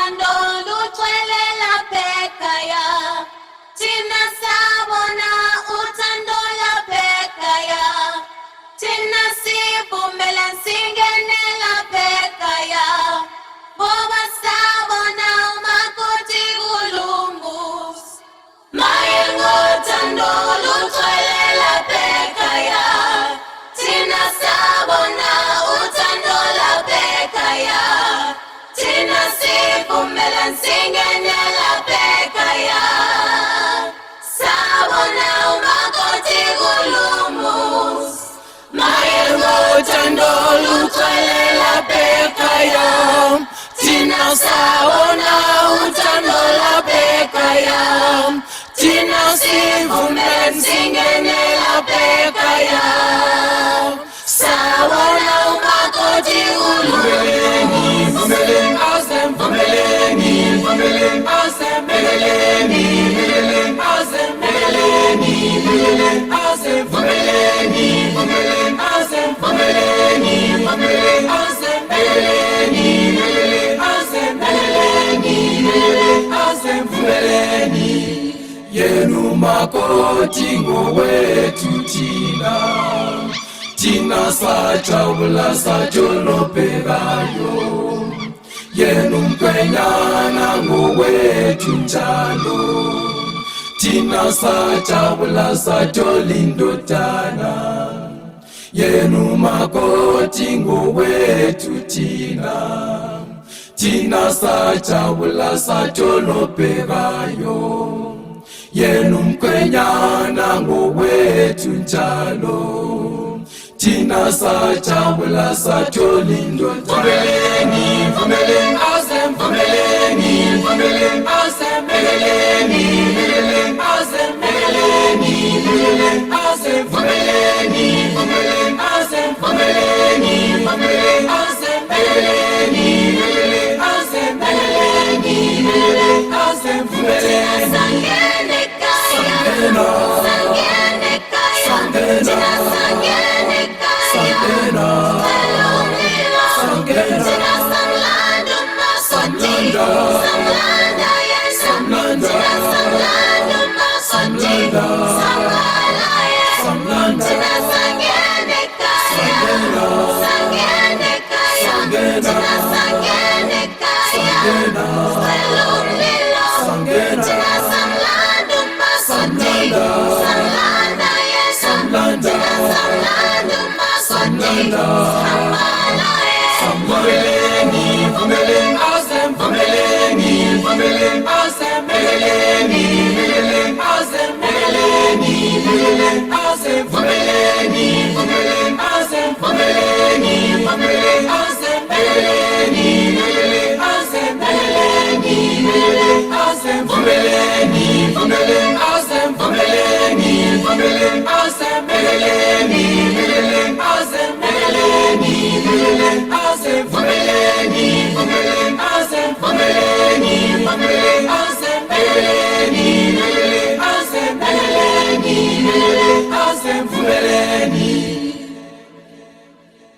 uthando lugcwele laphekhaya thina sabona uthando laphekhaya thina sivumela singene laphekhaya ngoba sabona umakoti Columbus maye ngothando lugcwele laphekhaya thina sabona uthando laphekhaya thina sivumela singene laphekhaya sabona umakoti Columbus maye ngothando lugcwele laphekhaya thina sabona uthando laphekhaya thina sivumela singene laphekhaya sabona umakoti Columbus Yenu makoti ngowethu thina sajabula sajolopekayo yenu mkhwenyana ngowethu njalo thina sajabula sajolindodana yenu makoti ngowethu thina sajabula sajolopekayo yenu mkhwenyana ngowethu njalo thina sajabula sajolindodana vumeleni